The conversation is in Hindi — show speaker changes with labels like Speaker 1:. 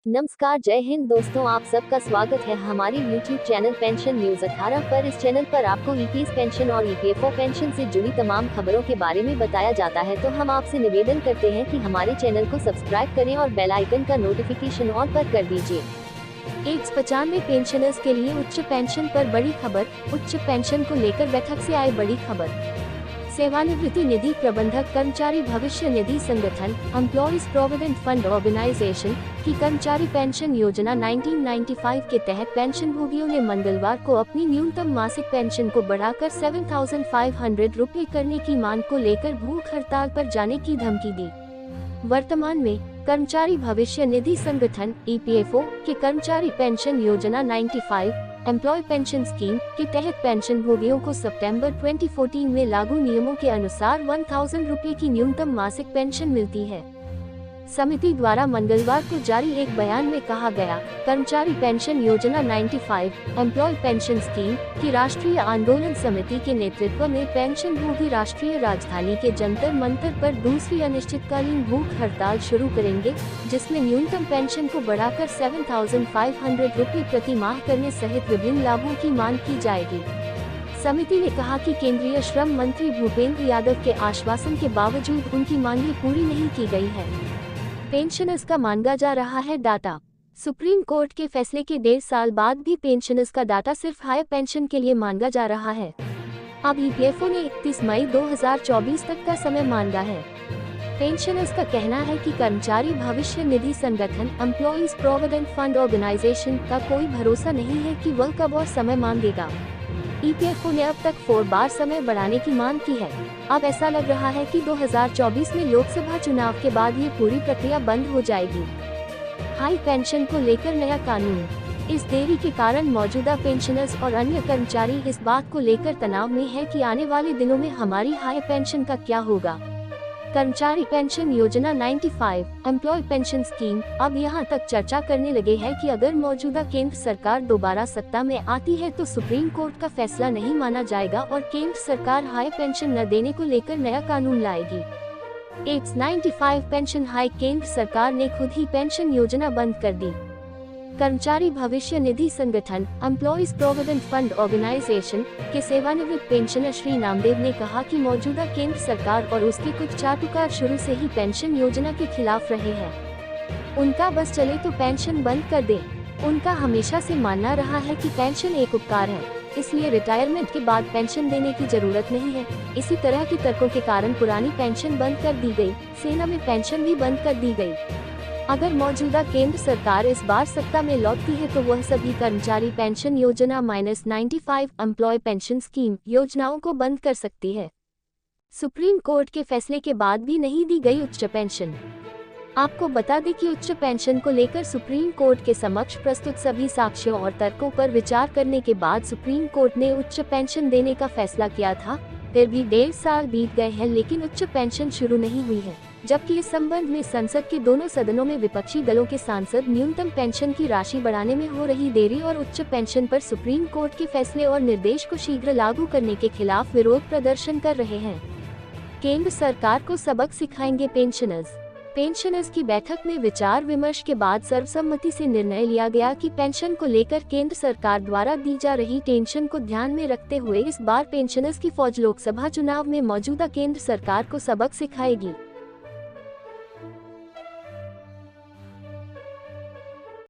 Speaker 1: नमस्कार, जय हिंद दोस्तों, आप सबका स्वागत है हमारे YouTube चैनल पेंशन न्यूज 18 पर। इस चैनल पर आपको ईपीएस पेंशन और ईपीएफओ पेंशन से जुड़ी तमाम खबरों के बारे में बताया जाता है। तो हम आपसे निवेदन करते हैं कि हमारे चैनल को सब्सक्राइब करें और बेल आइकन का नोटिफिकेशन ऑन पर कर दीजिए। 195 पेंशनर्स के लिए उच्च पेंशन पर बड़ी खबर। उच्च पेंशन को लेकर बैठक से आए बड़ी खबर। सेवानिवृत्ति निधि प्रबंधक कर्मचारी भविष्य निधि संगठन एम्प्लॉइज प्रोविडेंट फंड ऑर्गेनाइजेशन की कर्मचारी पेंशन योजना 1995 के तहत पेंशन भोगियों ने मंगलवार को अपनी न्यूनतम मासिक पेंशन को बढ़ाकर 7,500 रुपये करने की मांग को लेकर भूख हड़ताल पर जाने की धमकी दी। वर्तमान में कर्मचारी भविष्य निधि संगठन ईपीएफओ के कर्मचारी पेंशन योजना 95 एम्प्लॉय पेंशन स्कीम के तहत पेंशन भोगियों को सितंबर 2014 में लागू नियमों के अनुसार 1,000 रुपये की न्यूनतम मासिक पेंशन मिलती है। समिति द्वारा मंगलवार को जारी एक बयान में कहा गया, कर्मचारी पेंशन योजना 95 एम्प्लॉय पेंशन स्कीम की राष्ट्रीय आंदोलन समिति के नेतृत्व में पेंशन भोगी राष्ट्रीय राजधानी के जंतर मंतर पर दूसरी अनिश्चितकालीन भूख हड़ताल शुरू करेंगे, जिसमें न्यूनतम पेंशन को बढ़ाकर 7,500 रुपये प्रति माह करने सहित विभिन्न लाभों की मांग की जाएगी। समिति ने कहा कि केंद्रीय श्रम मंत्री भूपेंद्र यादव के आश्वासन के बावजूद उनकी मांगें पूरी नहीं की गई है। पेंशनर्स का मांगा जा रहा है डाटा। सुप्रीम कोर्ट के फैसले के 1.5 साल बाद भी पेंशनर्स का डाटा सिर्फ हायर पेंशन के लिए मांगा जा रहा है। अब ईपीएफओ ने 31 मई 2024 तक का समय मांगा है। पेंशनर्स का कहना है कि कर्मचारी भविष्य निधि संगठन एम्प्लॉइज प्रोविडेंट फंड ऑर्गेनाइजेशन का कोई भरोसा नहीं है कि वह कब और समय मांगेगा। ईपीएफओ ने अब तक 4 बार समय बढ़ाने की मांग की है। अब ऐसा लग रहा है कि 2024 में लोकसभा चुनाव के बाद ये पूरी प्रक्रिया बंद हो जाएगी। हाई पेंशन को लेकर नया कानून। इस देरी के कारण मौजूदा पेंशनर्स और अन्य कर्मचारी इस बात को लेकर तनाव में है कि आने वाले दिनों में हमारी हाई पेंशन का क्या होगा। कर्मचारी पेंशन योजना 95 एम्प्लॉय पेंशन स्कीम अब यहाँ तक चर्चा करने लगे हैं कि अगर मौजूदा केंद्र सरकार दोबारा सत्ता में आती है तो सुप्रीम कोर्ट का फैसला नहीं माना जाएगा और केंद्र सरकार हाई पेंशन न देने को लेकर नया कानून लाएगी। 195 पेंशन हाई। केंद्र सरकार ने खुद ही पेंशन योजना बंद कर दी। कर्मचारी भविष्य निधि संगठन एम्प्लॉइज प्रोविडेंट फंड ऑर्गेनाइजेशन के सेवानिवृत्त पेंशनर श्री नामदेव ने कहा कि मौजूदा केंद्र सरकार और उसके कुछ चाटुकार शुरू से ही पेंशन योजना के खिलाफ रहे हैं। उनका बस चले तो पेंशन बंद कर दे। उनका हमेशा से मानना रहा है कि पेंशन एक उपकार है, इसलिए रिटायरमेंट के बाद पेंशन देने की जरूरत नहीं है। इसी तरह की तर्कों के कारण पुरानी पेंशन बंद कर दी गई, सेना में पेंशन भी बंद कर दी गई। अगर मौजूदा केंद्र सरकार इस बार सत्ता में लौटती है तो वह सभी कर्मचारी पेंशन योजना -95 एम्प्लॉय पेंशन स्कीम योजनाओं को बंद कर सकती है। सुप्रीम कोर्ट के फैसले के बाद भी नहीं दी गई उच्च पेंशन। आपको बता दें कि उच्च पेंशन को लेकर सुप्रीम कोर्ट के समक्ष प्रस्तुत सभी साक्ष्यों और तर्कों पर विचार करने के बाद सुप्रीम कोर्ट ने उच्च पेंशन देने का फैसला किया था। फिर भी 1.5 साल बीत गए हैं लेकिन उच्च पेंशन शुरू नहीं हुई है, जबकि इस संबंध में संसद के दोनों सदनों में विपक्षी दलों के सांसद न्यूनतम पेंशन की राशि बढ़ाने में हो रही देरी और उच्च पेंशन पर सुप्रीम कोर्ट के फैसले और निर्देश को शीघ्र लागू करने के खिलाफ विरोध प्रदर्शन कर रहे हैं। केंद्र सरकार को सबक सिखाएंगे पेंशनर्स। पेंशनर्स की बैठक में विचार विमर्श के बाद सर्वसम्मति से निर्णय लिया गया कि पेंशन को लेकर केंद्र सरकार द्वारा दी जा रही टेंशन को ध्यान में रखते हुए इस बार पेंशनर्स की फौज लोकसभा चुनाव में मौजूदा केंद्र सरकार को सबक सिखाएगी।